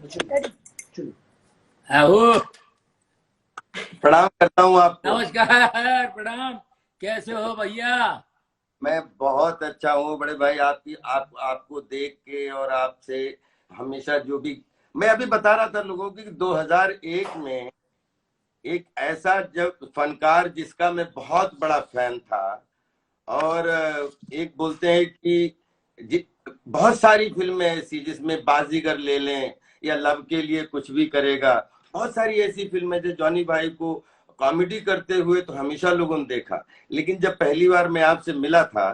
आओ, प्रणाम करता हूँ आपको। नमस्कार, प्रणाम। कैसे हो भैया? मैं बहुत अच्छा हूँ बड़े भाई। आपको देख के और आपसे हमेशा जो भी मैं अभी बता रहा था लोगों की 2001 में एक ऐसा जब फनकार जिसका मैं बहुत बड़ा फैन था, और एक बोलते हैं कि बहुत सारी फिल्में ऐसी जिसमें बाजीगर ले लें या लव के लिए कुछ भी करेगा, बहुत सारी ऐसी फिल्में जो जॉनी भाई को कॉमेडी करते हुए तो हमेशा लोगों ने देखा। लेकिन जब पहली बार मैं आपसे मिला था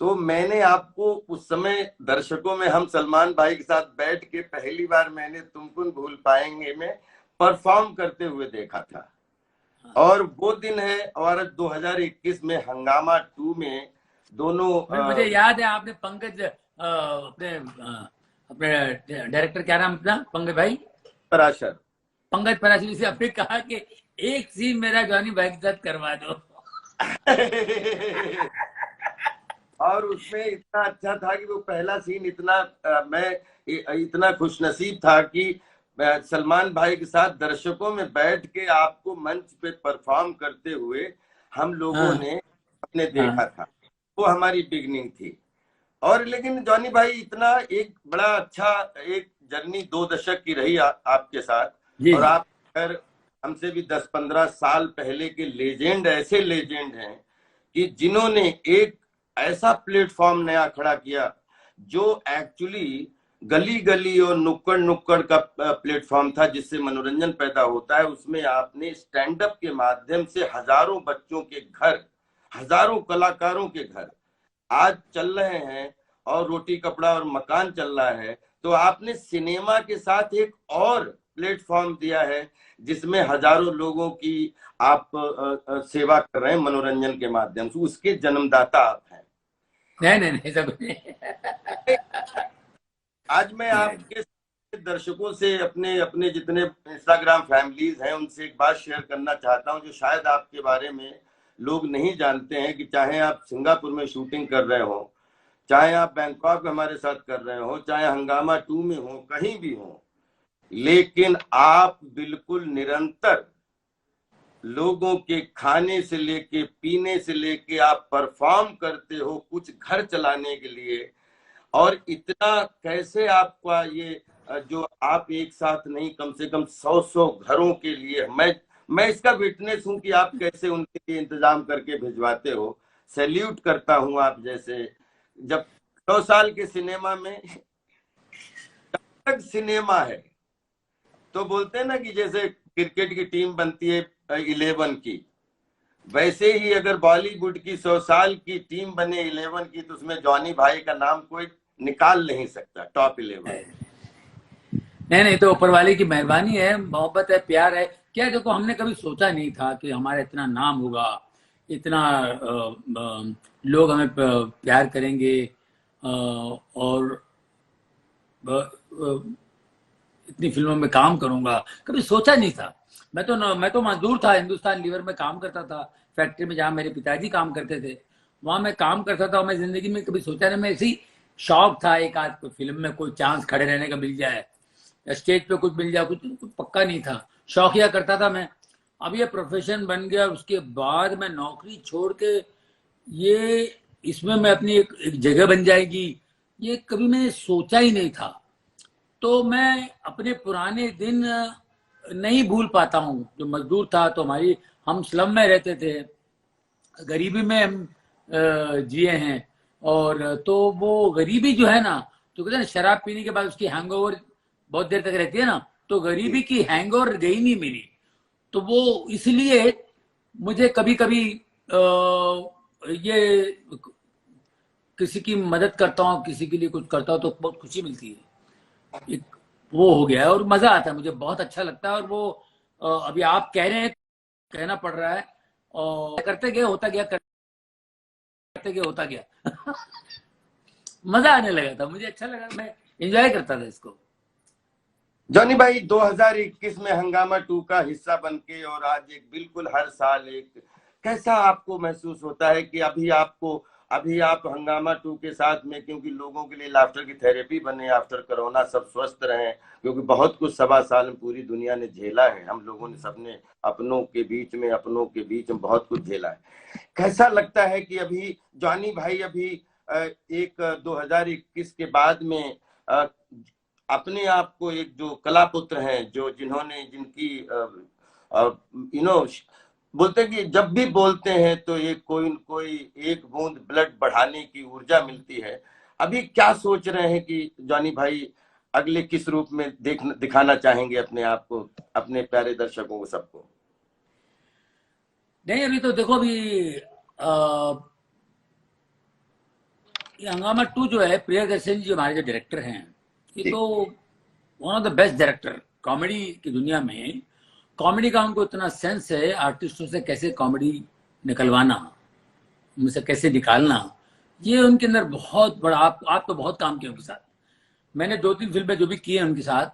तो मैंने आपको उस समय दर्शकों में हम सलमान भाई के साथ बैठ के पहली बार मैंने तुमको भूल पाएंगे में परफॉर्म करते हुए देखा था। और वो दिन है और 2021 में हंगामा 2 में दोनों मुझे याद है, आपने पंकज अपने डायरेक्टर, क्या नाम अपना, पंकज भाई, पराशर पंकज पराशरी से आपने कहा कि एक सीन मेरा जॉनी भाई के साथ करवा दो। और उसमें इतना अच्छा था कि वो पहला सीन इतना मैं इतना खुशनसीब था कि सलमान भाई के साथ दर्शकों में बैठ के आपको मंच पे परफॉर्म करते हुए हम लोगों ने अपने देखा था। वो हमारी बिगनिंग थी। और लेकिन जॉनी भाई इतना एक बड़ा अच्छा एक जर्नी 2 दशक की रही आपके साथ। जी और जी। आप अगर हमसे भी 10-15 साल पहले के लेजेंड, ऐसे लेजेंड हैं कि जिन्होंने एक ऐसा प्लेटफॉर्म नया खड़ा किया जो एक्चुअली गली गली और नुक्कड़ नुक्कड़ का प्लेटफॉर्म था जिससे मनोरंजन पैदा होता है। उसमें आपने स्टैंड अप के माध्यम से हजारों बच्चों के घर, हजारों कलाकारों के घर आज चल रहे हैं और रोटी कपड़ा और मकान चल रहा है। तो आपने सिनेमा के साथ एक और प्लेटफॉर्म दिया है जिसमें हजारों लोगों की आप सेवा कर रहे हैं मनोरंजन के माध्यम से। उसके जन्मदाता आप हैं। नहीं नहीं नहीं, सब नहीं। आज मैं आपके दर्शकों से अपने अपने जितने इंस्टाग्राम फैमिलीज हैं उनसे एक बात शेयर करना चाहता हूं जो शायद आपके बारे में लोग नहीं जानते हैं कि चाहे आप सिंगापुर में शूटिंग कर रहे हो, चाहे आप बैंकॉक में हमारे साथ कर रहे हो, चाहे हंगामा 2 में हो, कहीं भी हो, लेकिन आप बिल्कुल निरंतर लोगों के खाने से लेके पीने से लेके आप परफॉर्म करते हो कुछ घर चलाने के लिए। और इतना कैसे आपका ये जो आप एक साथ नहीं कम से कम 100 घरों के लिए, मैं इसका विटनेस हूं कि आप कैसे उनके लिए इंतजाम करके भिजवाते हो। सैल्यूट करता हूं आप जैसे। जब 100 साल के सिनेमा में तक सिनेमा है तो बोलते हैं ना कि जैसे क्रिकेट की टीम बनती है 11 की, वैसे ही अगर बॉलीवुड की 100 साल की टीम बने 11 की तो उसमें जॉनी भाई का नाम कोई निकाल नहीं सकता टॉप 11। नहीं नहीं, तो ऊपर वाले की मेहरबानी है, मोहब्बत है, प्यार है। क्या देखो, हमने कभी सोचा नहीं था कि हमारा इतना नाम होगा, इतना लोग हमें प्यार करेंगे, और इतनी फिल्मों में काम करूंगा, कभी सोचा नहीं था। मैं तो मजदूर था, हिंदुस्तान लीवर में काम करता था, फैक्ट्री में जहां मेरे पिताजी काम करते थे, वहां मैं काम करता था। मैं जिंदगी में कभी सोचा नहीं, मैं ऐसी शौक था एक आध फिल्म में कोई चांस खड़े रहने का मिल जाए, स्टेज पे कुछ मिल जाए, कुछ पक्का नहीं था, शौकिया करता था मैं। अब ये प्रोफेशन बन गया, उसके बाद मैं नौकरी छोड़ के ये इसमें मैं अपनी एक जगह बन जाएगी, ये कभी मैंने सोचा ही नहीं था। तो मैं अपने पुराने दिन नहीं भूल पाता हूँ। जो मजदूर था, तो हम स्लम में रहते थे, गरीबी में हम जिए हैं। और तो वो गरीबी जो है ना, तो कहते हैं शराब पीने के बाद उसकी हैंगओवर बहुत देर तक रहती है ना, तो गरीबी की हैंगओवर गई नहीं मेरी। तो वो इसलिए मुझे कभी कभी ये किसी की मदद करता हूँ, किसी के लिए कुछ करता हूँ तो बहुत खुशी मिलती है। एक वो हो गया है और मजा आता है, मुझे बहुत अच्छा लगता है। और वो अभी आप कह रहे हैं, कहना पड़ रहा है, और करते गए होता गया, करते गए होता गया। मजा आने लगा था, मुझे अच्छा लगा, मैं एंजॉय करता था इसको। जॉनी भाई 2021 में हंगामा 2 का हिस्सा बन के और आज एक बिल्कुल हर साल एक, कैसा आपको महसूस होता है कि अभी आपको अभी आप हंगामा 2 के साथ में, क्योंकि लोगों के लिए लाफ्टर की थेरेपी बने आफ्टर कोरोना, सब स्वस्थ रहें, क्योंकि बहुत कुछ 1.25 साल में पूरी दुनिया ने झेला है, हम लोगों ने सबने अपनों के बीच में बहुत कुछ झेला है। कैसा लगता है कि अभी जॉनी भाई अभी एक 2021 के बाद में अपने आप को एक जो कला पुत्र हैं, जो जिन्होंने जिनकी बोलते हैं कि जब भी बोलते हैं तो एक कोई एक बूंद ब्लड बढ़ाने की ऊर्जा मिलती है। अभी क्या सोच रहे हैं कि जॉनी भाई अगले किस रूप में दिखाना चाहेंगे अपने आप को, अपने प्यारे दर्शकों को, सबको? नहीं, अभी तो देखो, अभी हंगामा 2 जो है, प्रियदर्शन जी हमारे जो डायरेक्टर हैं, ये तो one of the best director comedy की दुनिया में। कॉमेडी का उनको इतना सेंस है, आर्टिस्टों से कैसे कॉमेडी निकलवाना, उनसे कैसे निकालना, ये उनके अंदर बहुत बड़ा। आप तो बहुत काम किए उनके साथ, मैंने 2-3 फिल्में जो भी की हैं उनके साथ,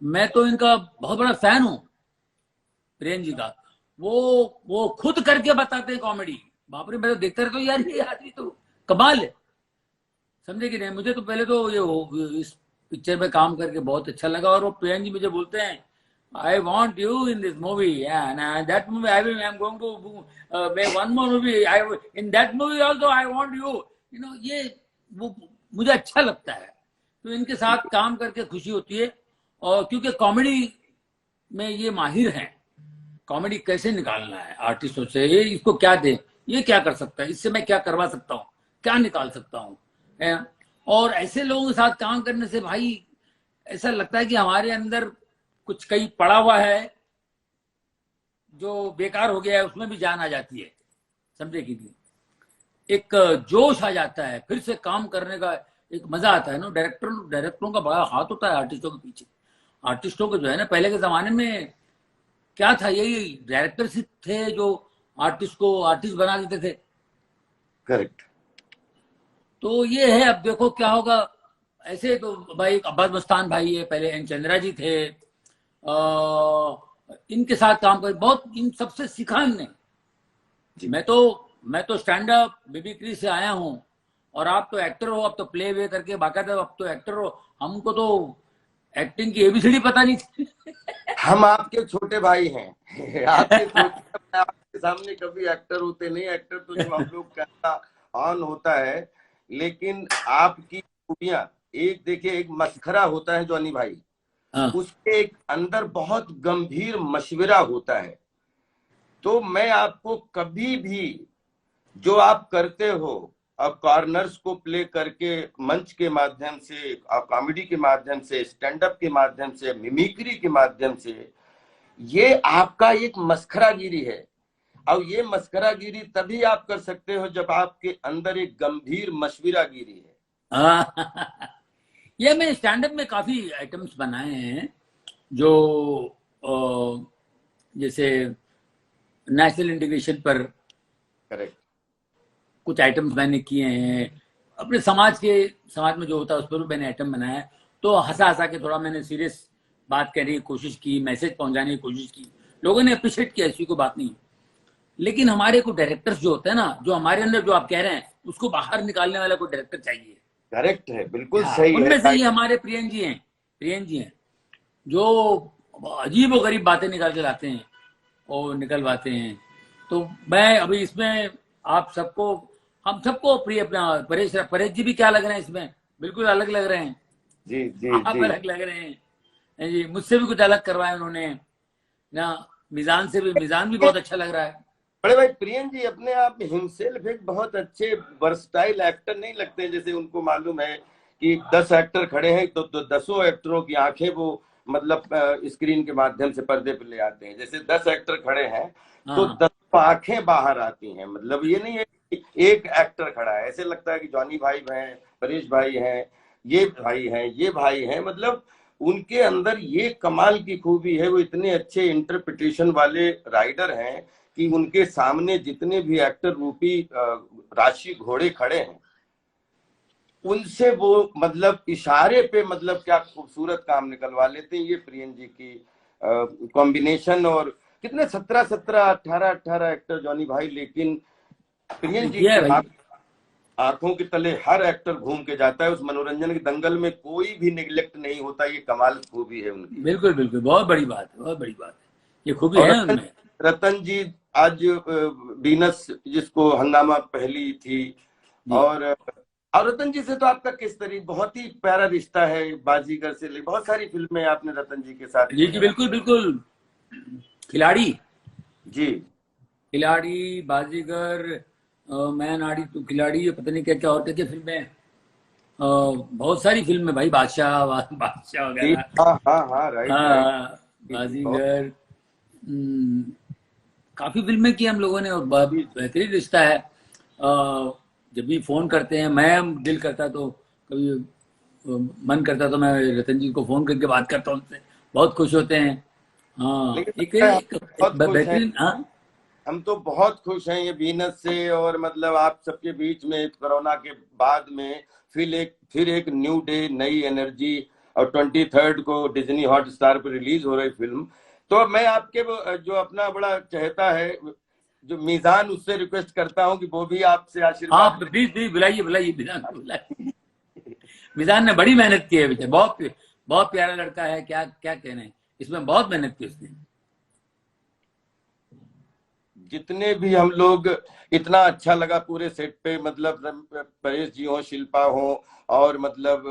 मैं तो इनका बहुत बड़ा फैन हूँ प्रियन जी का। वो खुद करके बताते हैं कॉमेडी, बाप रे, मैं तो देखता रहता हूँ यार, ये आदमी तो कमाल है, समझे कि नहीं। मुझे तो पहले तो ये इस पिक्चर में काम करके बहुत अच्छा लगा, और वो प्रियन जी मुझे बोलते हैं, I want you in this movie, yeah, and that movie I'm going to make one more movie. In that movie also I want you. ये वो मुझे अच्छा लगता है, तो इनके साथ काम करके खुशी होती है। और क्योंकि कॉमेडी में ये माहिर हैं, कॉमेडी कैसे निकालना है आर्टिस्टों से, ये इसको क्या दे, ये क्या कर सकता है, इससे मैं क्या करवा सकता हूँ, क्या निकाल सकता हूँ। और ऐसे लोगों के साथ काम करने से भाई ऐसा लगता है कि हमारे अंदर कुछ कहीं पड़ा हुआ है जो बेकार हो गया है, उसमें भी जान आ जाती है, समझे कि नहीं। एक जोश आ जाता है, फिर से काम करने का एक मजा आता है ना। डायरेक्टरों का बड़ा हाथ होता है आर्टिस्टों के पीछे। आर्टिस्टों को जो है ना, पहले के जमाने में क्या था, यही डायरेक्टर थे जो आर्टिस्ट को आर्टिस्ट बना देते थे। करेक्ट। तो ये है, अब देखो क्या होगा। ऐसे तो भाई अब्बास मस्तान भाई है, पहले एन चंद्रा जी थे, इनके साथ काम कर बहुत, इन सबसे सीखा हमने। मैं तो स्टैंड अप मिमिक्री से आया हूँ, और आप तो एक्टर हो, अब तो प्ले वे करके बाकायदा अब तो एक्टर हो। हमको तो एक्टिंग की एबीसीडी पता नहीं थी। हम आपके छोटे भाई हैं। आपके सामने कभी एक्टर होते नहीं, एक्टर तो जो हम लोग कैमरा ऑन होता है, लेकिन आपकी खूबियां एक देखिए, एक मस्खरा होता है जॉनी भाई, उसके एक अंदर बहुत गंभीर मशवरा होता है। तो मैं आपको कभी भी जो आप करते हो, अब कॉर्नर्स को प्ले करके मंच के माध्यम से, कॉमेडी के माध्यम से, स्टैंड अप के माध्यम से, मिमिक्री के माध्यम से, ये आपका एक मस्खरागिरी है। और ये मस्खरागिरी तभी आप कर सकते हो जब आपके अंदर एक गंभीर मशवरागिरी है। ये मैं स्टैंड अप में काफी आइटम्स बनाए हैं, जो जैसे नेशनल इंटीग्रेशन पर करेक्ट, कुछ आइटम्स मैंने किए हैं। अपने समाज में जो होता है उस पर भी मैंने आइटम बनाया है। तो हंसा के थोड़ा मैंने सीरियस बात करने की कोशिश की, मैसेज पहुंचाने की कोशिश की, लोगों ने अप्रिशिएट किया, ऐसी कोई बात नहीं। लेकिन हमारे को डायरेक्टर्स जो होते हैं ना, जो हमारे अंदर जो आप कह रहे हैं उसको बाहर निकालने वाला कोई डायरेक्टर चाहिए। करेक्ट है, बिल्कुल सही है। उनमें से ये हमारे प्रियन जी हैं जो अजीब और गरीब बातें निकाल के लाते हैं और निकलवाते हैं। तो मैं अभी इसमें आप सबको, हम सबको प्रिय, अपना परेश जी भी क्या लग रहे हैं इसमें, बिल्कुल अलग लग रहे हैं जी जी आप जी। अलग लग रहे हैं जी। मुझसे भी कुछ अलग करवाया उन्होंने ना, मिजान भी बहुत अच्छा लग रहा है। बड़े भाई प्रियन जी अपने आप हिमसेल्फ एक बहुत अच्छे वर्सटाइल एक्टर नहीं लगते, जैसे उनको मालूम है कि 10 एक्टर खड़े हैं तो 10 एक्टरों की आंखें वो मतलब स्क्रीन के माध्यम से पर्दे पर ले आते हैं। जैसे 10 एक्टर खड़े हैं तो 10 आंखें बाहर आती हैं। मतलब ये नहीं है कि एक एक्टर खड़ा है, ऐसे लगता है कि जॉनी भाई हैं, परेश भाई हैं, ये भाई हैं, ये भाई हैं। मतलब उनके अंदर ये कमाल की खूबी है, वो इतने अच्छे इंटरप्रिटेशन वाले राइडर हैं कि उनके सामने जितने भी एक्टर रूपी राशि घोड़े खड़े हैं, उनसे वो मतलब इशारे पे मतलब क्या खूबसूरत काम निकलवा लेते हैं। ये प्रियन जी की कॉम्बिनेशन। और कितने 17 18 एक्टर जॉनी भाई, लेकिन प्रियन जी आंखों के तले हर एक्टर घूम के जाता है। उस मनोरंजन के दंगल में कोई भी निगलेक्ट नहीं होता। ये कमाल खूबी है उनकी। बिल्कुल बिल्कुल, बहुत बड़ी बात है, बहुत बड़ी बात है, ये खूबी और है उनमें। रतन जी आज वीनस जिसको हंगामा पहली थी, जी और रतन जी से तो आपका किस तरीके बहुत ही प्यारा रिश्ता है, बाजीगर से ले बहुत सारी फिल्में आपने रतन जी के साथ जी की जी, हैं। बिल्कुल बिल्कुल। खिलाड़ी, जी खिलाड़ी, बाजीगर, मैं नाड़ी तू खिलाड़ी, पता नहीं क्या क्या और क्या क्या फिल्में, बहुत सारी फिल्में भाई, बादशाह, बादशाह जी, वगैरह। हाँ हाँ हाँ, राइट राइट। हाँ, जी जी, बहुत बाजीगर, हम्म, काफी फिल्में की हम लोगों ने, और जी। बेहतरीन रिश्ता है। जब भी फोन करते हैं, मैं दिल करता तो कभी मन करता तो मैं रतन जी को फोन करके बात करता हूँ उनसे, बहुत खुश होते हैं। हाँ, लेकिन एक लगता है हम एक, एक बहुत खुश हैं। बेहतरीन, हाँ हम तो बहुत खुश हैं ये वीनस से, और मतलब आप सबके बीच में कोरोना के बाद में फिर एक न्यू डे, नई एनर्जी। और 23 को डिज्नी हॉटस्टार पर रिलीज हो रही फिल्म। तो मैं आपके जो अपना बड़ा चहेता है, जो मीजान, उससे रिक्वेस्ट करता हूँ कि वो भी आपसे हाँ, आशीर्वाद प्लीज प्लीज बुलाइए, बुलाइए मिजान को, बुलाइए। मिजान ने बड़ी मेहनत की है बेटा, बहुत बहुत प्यारा लड़का है, क्या क्या कहने, इसमें बहुत मेहनत की उसने। जितने भी हम लोग, इतना अच्छा लगा पूरे सेट पे, मतलब परेश जी हो, शिल्पा हो, और मतलब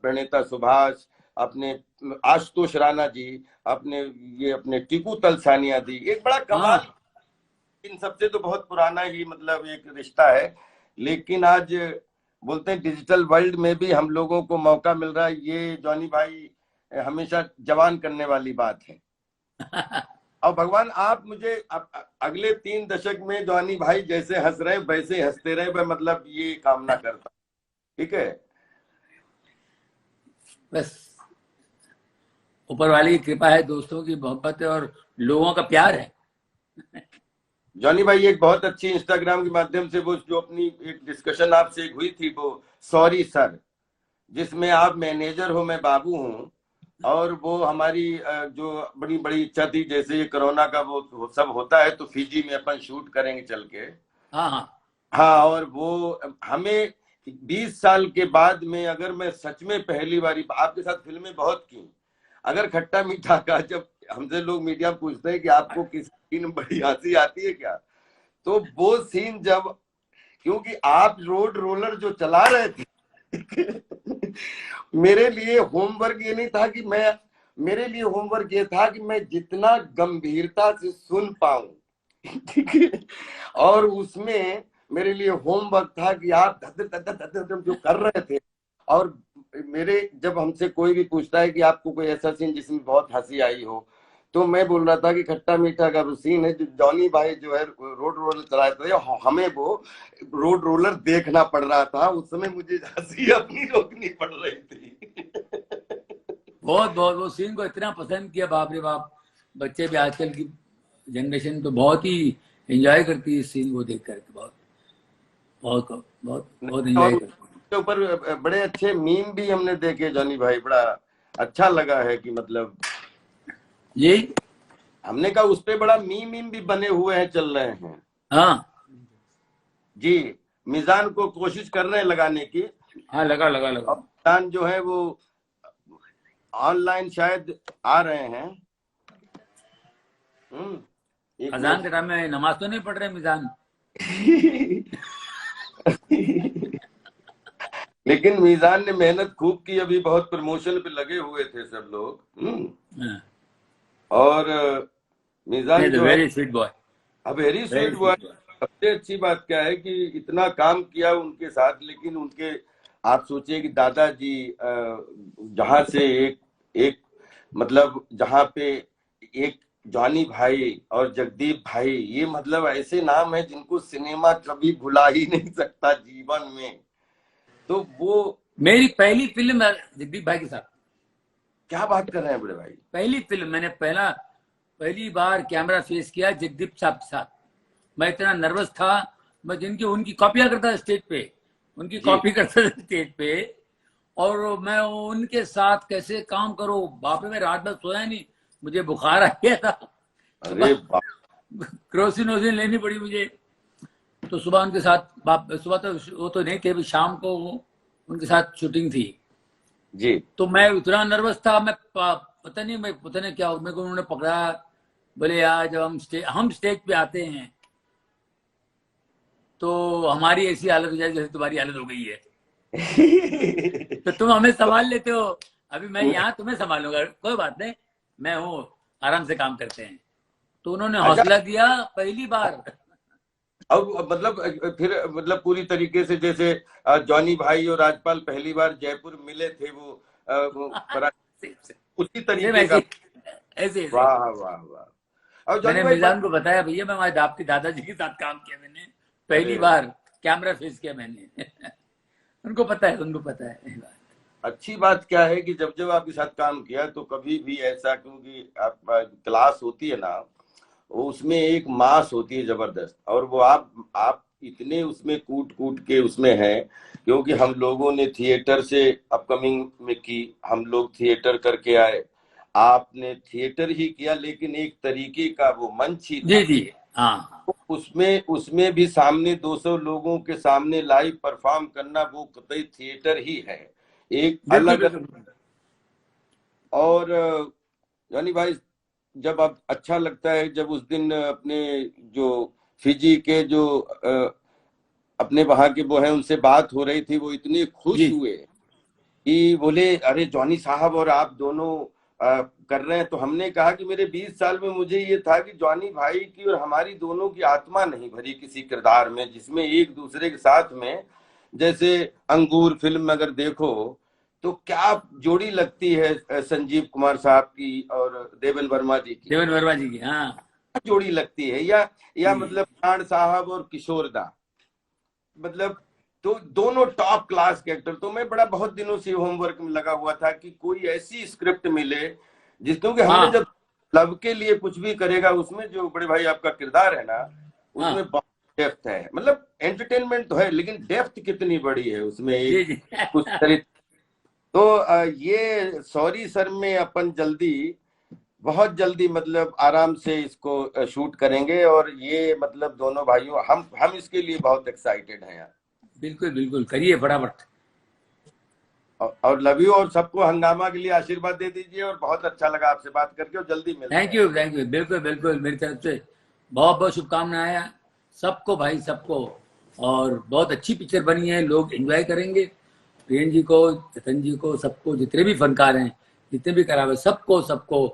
प्रणेता सुभाष, अपने आशुतोष राणा जी, अपने ये अपने टीकू तलसानिया दी, एक बड़ा हाँ कमाल। इन सबसे तो बहुत पुराना ही मतलब एक रिश्ता है। लेकिन आज बोलते हैं डिजिटल वर्ल्ड में भी हम लोगों को मौका मिल रहा है, ये जॉनी भाई हमेशा जवान करने वाली बात है। और भगवान आप मुझे अगले 3 दशक में जॉनी भाई जैसे हंस रहे वैसे हंसते रहे, मैं मतलब ये कामना करता हूँ। ठीक है। बस ऊपर वाले की कृपा है, दोस्तों की मोहब्बत है, और लोगों का प्यार है। जॉनी भाई एक बहुत अच्छी इंस्टाग्राम के माध्यम से वो जो अपनी एक डिस्कशन आपसे एक हुई थी, वो सॉरी सर, जिसमें आप मैनेजर हो, मैं बाबू हूँ, और वो हमारी जो बड़ी बड़ी इच्छा थी, जैसे ये कोरोना का वो सब होता है तो फिजी में अपन शूट करेंगे चल के। हाँ हाँ हाँ, और वो हमें 20 साल के बाद में, अगर मैं सच में पहली बारी आपके साथ फिल्में बहुत की, अगर खट्टा मीठा का जब हमसे लोग मीडिया में पूछते हैं कि आपको किसी सीन में बड़ी हंसी आती है क्या, तो वो सीन जब, क्योंकि आप रोड रोलर जो चला रहे थे मेरे लिए होमवर्क ये नहीं था कि मैं, मेरे लिए होमवर्क ये था कि मैं जितना गंभीरता से सुन पाऊं, ठीक है, और उसमें मेरे लिए होमवर्क था कि आप धद धद धद धद धद जो कर रहे थे। और मेरे जब हमसे कोई भी पूछता है कि आपको कोई ऐसा सीन जिसमें बहुत हंसी आई हो, तो मैं बोल रहा था कि खट्टा मीठा का सीन है जो जॉनी भाई जो है रोड रोलर चलाए थे, हमें वो रोड रोलर देखना पड़ रहा था, उस समय मुझे हंसी अपनी रोकनी पड़ रही थी। बहुत बहुत, वो सीन को इतना पसंद किया, बाप रे बाप। बच्चे भी आजकल की जनरेशन तो बहुत ही एंजॉय करती है इस सीन को देख करके, बहुत बहुत बहुत बहुत और एंजॉय करती है। उसके ऊपर बड़े अच्छे मीम भी हमने देखे जॉनी भाई, बड़ा अच्छा लगा है कि मतलब यही, हमने कहा उस पे बड़ा मीम भी बने हुए हैं, चल रहे हैं। हाँ जी, मिजान को कोशिश कर रहे हैं लगाने की। हाँ, लगा लगा लगा। और मिजान जो है वो ऑनलाइन शायद आ रहे हैं। एक अजान के मिनट। टाइम में नमाज तो नहीं पढ़ रहे मिजान? लेकिन मीजान ने मेहनत खूब की, अभी बहुत प्रमोशन पे लगे हुए थे सब लोग। हाँ, और नहीं मीजान तो जो है very sweet boy, very very sweet हुआ। Sweet boy. सबसे अच्छी बात क्या है कि इतना काम किया उनके साथ, लेकिन उनके, आप सोचिए कि दादाजी जहां से एक एक मतलब जहां पे एक जॉनी भाई और जगदीप भाई, ये मतलब ऐसे नाम है जिनको सिनेमा कभी भुला ही नहीं सकता जीवन में। तो वो, मेरी पहली फिल्म है जगदीप भाई के साथ। क्या बात कर रहे हैं बड़े भाई। पहली फिल्म मैंने पहली बार कैमरा फेस किया जगदीप साहब के साथ। मैं इतना नर्वस था, मैं जिनकी उनकी कॉपियां करता था स्टेज पे, उनकी जी, कॉपी करता था स्टेज पे, और मैं उनके साथ कैसे काम करूं, बाप रे, मैं रात भर सोया नहीं, मुझे बुखार आ गया था। अरे बाप। क्रोसिन वोसिन लेनी पड़ी मुझे। तो सुबह उनके साथ, सुबह तो वो तो नहीं थे, अभी शाम को उनके साथ शूटिंग थी जी। तो मैं इतना नर्वस था, मैं पता नहीं क्या मेरे को उन्होंने पकड़ा, बोले यार जब हम स्टेज पे आते हैं तो हमारी ऐसी हालत हो जाए जैसे तुम्हारी हालत हो गई है तो तुम हमें संभाल लेते हो, अभी मैं यहाँ तुम्हें संभालूंगा, कोई बात नहीं, मैं हूँ, आराम से काम करते हैं। तो उन्होंने अच्छा, हौसला दिया पहली बार। अब मतलब फिर मतलब पूरी तरीके से जैसे जॉनी भाई और राजपाल पहली बार जयपुर मिले थे, वो उसी सेम तरीके ऐसे का। ऐसे ऐसे वाह वाह वाह। और जॉनी मैंने भाई मिजान को बताया, भैया मैं हमारे आपके दादाजी के साथ काम किया, मैंने पहली अरे बार कैमरा फेस किया मैंने उनको पता है, उनको पता है ये बात। अच्छी बात क्या है कि जब जब आपके साथ काम किया तो कभी भी ऐसा, क्योंकि आप क्लास होती है ना, उसमें एक मास होती है जबरदस्त, और वो आप इतने उसमें कूट कूट के उसमें हैं, क्योंकि हम लोगों ने थिएटर से अपकमिंग में की, हम लोग थिएटर करके आए, आपने थिएटर ही किया लेकिन एक तरीके का वो मंच ही जी था। जी हाँ तो उसमें उसमें भी सामने 200 लोगों के सामने लाइव परफॉर्म करना वो कतई थिएटर ही है, एक बिल्कुल अलग। बिल्कुल। और यानी भाई जब अब अच्छा लगता है, जब उस दिन अपने जो फिजी के जो अपने वहां के वो हैं उनसे बात हो रही थी, वो इतने खुश जी हुए कि बोले अरे जॉनी साहब और आप दोनों कर रहे हैं। तो हमने कहा कि मेरे 20 साल में मुझे ये था कि जॉनी भाई की और हमारी दोनों की आत्मा नहीं भरी किसी किरदार में जिसमें एक दूसरे के साथ में, जैसे अंगूर फिल्म में अगर देखो तो क्या जोड़ी लगती है संजीव कुमार साहब की और देवन वर्मा जी की, देवन वर्मा जी की, हाँ क्या जोड़ी लगती है, या जी मतलब प्राण साहब और किशोर दा, मतलब तो दोनों टॉप क्लास के एक्टर। तो मैं बड़ा बहुत दिनों से होमवर्क में लगा हुआ था कि कोई ऐसी स्क्रिप्ट मिले जिस, क्योंकि हमने हाँ जब लव के लिए कुछ भी करेगा उसमें जो बड़े भाई आपका किरदार है ना, उसमें हाँ बहुत डेप्थ है, मतलब एंटरटेनमेंट तो है लेकिन डेप्थ कितनी बड़ी है उसमें, जी एक जी कुछ चरित्र। तो ये सॉरी सर में अपन जल्दी, बहुत जल्दी मतलब आराम से इसको शूट करेंगे, और ये मतलब दोनों भाइयों हम इसके लिए बहुत एक्साइटेड हैं यार। बिल्कुल बिल्कुल, करिए फटाफट। और लव यू, और सबको हंगामा के लिए आशीर्वाद दे दीजिए, और बहुत अच्छा लगा आपसे बात करके, और जल्दी मिलते थैंक हैं। यू थैंक यू, बिल्कुल बिल्कुल, मेरी तरफ से बहुत बहुत शुभकामनाएं सबको भाई, सबको। और बहुत अच्छी पिक्चर बनी है, लोग एंजॉय करेंगे, प्रियन जी को, चेतन जी को, सबको, जितने भी फनकार हैं, जितने भी कलाकार, सबको सबको